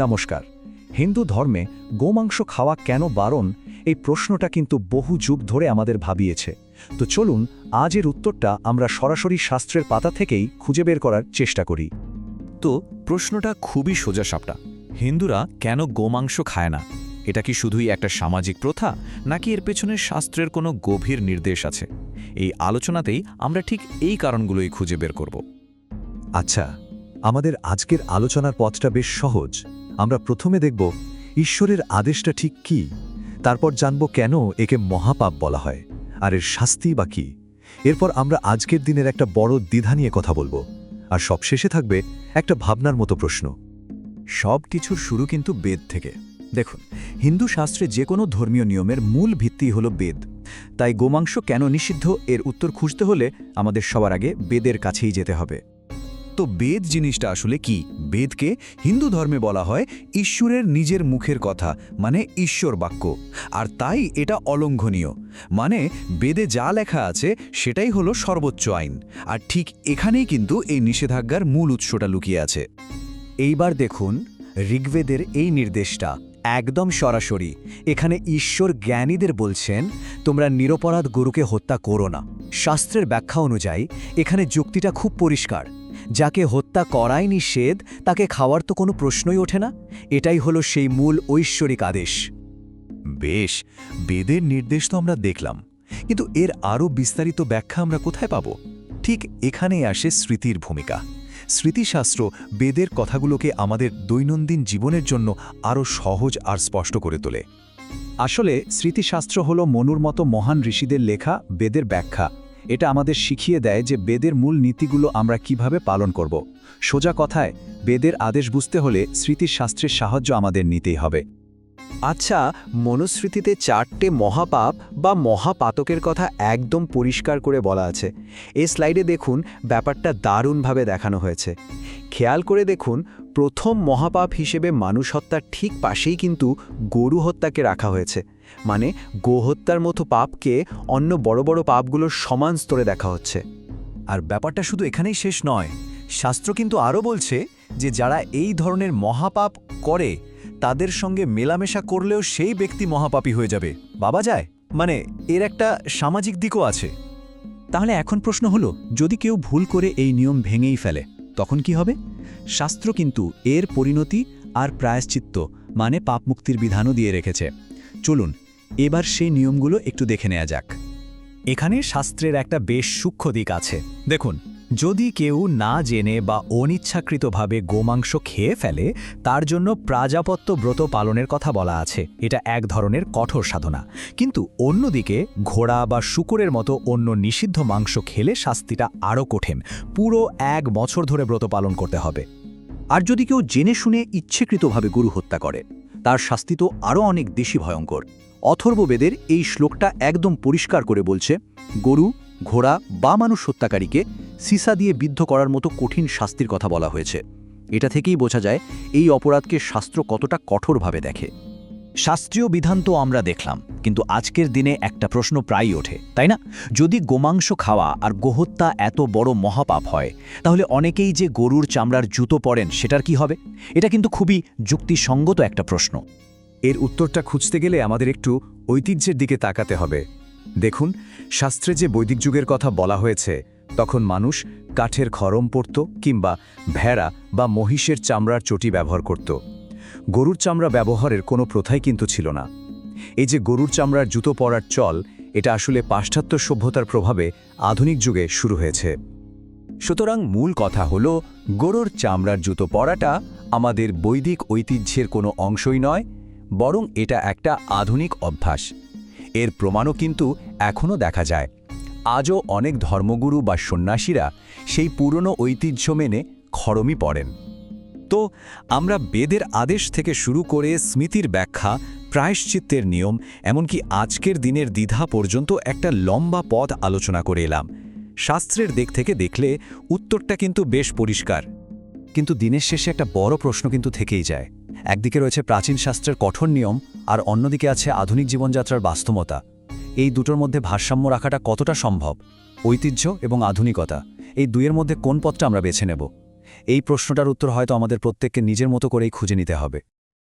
নমস্কার। হিন্দু ধর্মে গোমাংস খাওয়া কেন বারণ, এই প্রশ্নটা কিন্তু বহু যুগ ধরে আমাদের ভাবিয়েছে। তো চলুন আজ এর উত্তরটা আমরা সরাসরি শাস্ত্রের পাতা থেকেই খুঁজে বের করার চেষ্টা করি। তো প্রশ্নটা খুবই সোজাসাপটা। হিন্দুরা কেন গোমাংস খায় না? এটা কি শুধুই একটা সামাজিক প্রথা, নাকি এর পেছনে শাস্ত্রের কোনো গভীর নির্দেশ আছে? এই আলোচনাতেই আমরা ঠিক এই কারণগুলোই খুঁজে বের করব। আচ্ছা, আমাদের আজকের আলোচনার পথটা বেশ সহজ। আমরা প্রথমে দেখব ঈশ্বরের আদেশটা ঠিক কি, তারপর জানব কেন একে মহাপাপ বলা হয়, আর এর শাস্তি বা কি। এরপর আমরা আজকের দিনের একটা বড় দ্বিধা নিয়ে কথা বলবো, আর সবশেষে থাকবে একটা ভাবনার মতো প্রশ্ন। সব কিছুর শুরু কিন্তু বেদ থেকে। দেখুন, হিন্দু শাস্ত্রে যে কোনো ধর্মীয় নিয়মের মূল ভিত্তি হলো বেদ। তাই গোমাংস কেন নিষিদ্ধ এর উত্তর খুঁজতে হলে আমাদের সবার আগে বেদের কাছেই যেতে হবে। তো বেদ জিনিসটা আসলে কি? বেদকে হিন্দু ধর্মে বলা হয় ঈশ্বরের নিজের মুখের কথা, মানে ঈশ্বর বাক্য। আর তাই এটা অলঙ্ঘনীয়। মানে বেদে যা লেখা আছে সেটাই হলো সর্বোচ্চ আইন। আর ঠিক এখানেই কিন্তু এই নিষেধাজ্ঞার মূল উৎসটা লুকিয়ে আছে। এইবার দেখুন ঋগ্বেদের এই নির্দেশটা একদম সরাসরি। এখানে ঈশ্বর জ্ঞানীদের বলছেন, তোমরা নিরপরাধ গরুকে হত্যা করো না। শাস্ত্রের ব্যাখ্যা অনুযায়ী এখানে যুক্তিটা খুব পরিষ্কার। যাকে হত্যা করাই নিষেধ, তাকে খাওয়ার তো কোনো প্রশ্নই ওঠে না। এটাই হলো সেই মূল ঐশ্বরিক আদেশ। বেশ, বেদের নির্দেশ তো আমরা দেখলাম, কিন্তু এর আরও বিস্তারিত ব্যাখ্যা আমরা কোথায় পাব? ঠিক এখানেই আসে স্মৃতির ভূমিকা। স্মৃতিশাস্ত্র বেদের কথাগুলোকে আমাদের দৈনন্দিন জীবনের জন্য আরও সহজ আর স্পষ্ট করে তোলে। আসলে স্মৃতিশাস্ত্র হলো মনুর মতো মহান ঋষিদের লেখা বেদের ব্যাখ্যা। এটা আমাদের শিখিয়ে দেয় যে বেদের মূল নীতিগুলো আমরা কিভাবে পালন করব। সোজা কথায়, বেদের আদেশ বুঝতে হলে স্মৃতিশাস্ত্রের সাহায্য আমাদের নিতেই হবে। আচ্ছা, মনুস্মৃতিতে 4টে মহাপাপ বা মহাপাতকের কথা একদম পরিষ্কার করে বলা আছে। এই স্লাইডে দেখুন, ব্যাপারটা দারুণভাবে দেখানো হয়েছে। খেয়াল করে দেখুন, প্রথম মহাপাপ হিসেবে মানুষ হত্যার ঠিক পাশেই কিন্তু গরু হত্যাকে রাখা হয়েছে। মানে গোহত্যার মতো পাপকে অন্য বড় বড় পাপগুলোর সমান স্তরে দেখা হচ্ছে। আর ব্যাপারটা শুধু এখানেই শেষ নয়। শাস্ত্র কিন্তু আরও বলছে যে যারা এই ধরনের মহাপাপ করে তাদের সঙ্গে মেলামেশা করলেও সেই ব্যক্তি মহাপাপী হয়ে যাবে। ভাবা যায়? মানে এর একটা সামাজিক দিকও আছে। তাহলে এখন প্রশ্ন হলো, যদি কেউ ভুল করে এই নিয়ম ভেঙেই ফেলে, তখন কি হবে? শাস্ত্র কিন্তু এর পরিণতি আর প্রায়শ্চিত্ত মানে পাপ মুক্তির বিধানও দিয়ে রেখেছে। চলুন এবার সেই নিয়মগুলো একটু দেখে নেওয়া যাক। এখানে শাস্ত্রের একটা বেশ সূক্ষ্ম দিক আছে। দেখুন, যদি কেউ না জেনে বা অনিচ্ছাকৃতভাবে গোমাংস খেয়ে ফেলে, তার জন্য প্রাজাপত্য ব্রত পালনের কথা বলা আছে। এটা এক ধরনের কঠোর সাধনা। কিন্তু অন্যদিকে ঘোড়া বা শূকরের মতো অন্য নিষিদ্ধ মাংস খেলে শাস্তিটা আরও কঠিন। পুরো 1 বছর ধরে ব্রত পালন করতে হবে। আর যদি কেউ জেনে শুনে ইচ্ছেকৃতভাবে গরু হত্যা করে, তার শাস্তি তো আরও অনেক বেশি ভয়ঙ্কর। অথর্ববেদের এই শ্লোকটা একদম পরিষ্কার করে বলছে, গরু, ঘোড়া বা মানুষ হত্যাকারীকে সীসা দিয়ে বিদ্ধ করার মতো কঠিন শাস্তির কথা বলা হয়েছে। এটা থেকেই বোঝা যায় এই অপরাধকে শাস্ত্র কতটা কঠোরভাবে দেখে। শাস্ত্রীয় বিধান তো আমরা দেখলাম, কিন্তু আজকের দিনে একটা প্রশ্ন প্রায়ই ওঠে, তাই না? যদি গোমাংস খাওয়া আর গোহত্যা এত বড় মহাপাপ হয়, তাহলে অনেকেই যে গরুর চামড়ার জুতো পরেন সেটার কি হবে? এটা কিন্তু খুবই যুক্তিসঙ্গত একটা প্রশ্ন। এর উত্তরটা খুঁজতে গেলে আমাদের একটু ঐতিহ্যের দিকে তাকাতে হবে। দেখুন, শাস্ত্রে যে বৈদিক যুগের কথা বলা হয়েছে, তখন মানুষ কাঠের খড়ম পরত কিংবা ভেড়া বা মহিষের চামড়ার চটি ব্যবহার করত। গরুর চামড়া ব্যবহারের কোনো প্রথাই কিন্তু ছিল না। এই যে গরুর চামড়ার জুতো পরার চল, এটা আসলে পাশ্চাত্য সভ্যতার প্রভাবে আধুনিক যুগে শুরু হয়েছে। সুতরাং মূল কথা হলো, গরুর চামড়ার জুতো পরাটা আমাদের বৈদিক ঐতিহ্যের কোনো অংশই নয়, বরং এটা একটা আধুনিক অভ্যাস। এর প্রমাণও কিন্তু এখনও দেখা যায়। আজও অনেক ধর্মগুরু বা সন্ন্যাসীরা সেই পুরনো ঐতিহ্য মেনে খড়মই পরেন। তো আমরা বেদের আদেশ থেকে শুরু করে স্মৃতির ব্যাখ্যা, প্রায়শ্চিত্তের নিয়ম, এমনকি আজকের দিনের দ্বিধা পর্যন্ত একটা লম্বা পথ আলোচনা করে এলাম। শাস্ত্রের দিক থেকে দেখলে উত্তরটা কিন্তু বেশ পরিষ্কার। কিন্তু দিনের শেষে একটা বড় প্রশ্ন কিন্তু থেকেই যায়। একদিকে রয়েছে প্রাচীন শাস্ত্রের কঠোর নিয়ম, আর অন্যদিকে আছে আধুনিক জীবনযাত্রার বাস্তবতা। এই দুটোর মধ্যে ভারসাম্য রাখাটা কতটা সম্ভব? ঐতিহ্য এবং আধুনিকতা, এই দুইয়ের মধ্যে কোন পথটা আমরা বেছে নেব? এই প্রশ্নটার উত্তর হয়তো আমাদের প্রত্যেককে নিজের মতো করেই খুঁজে নিতে হবে।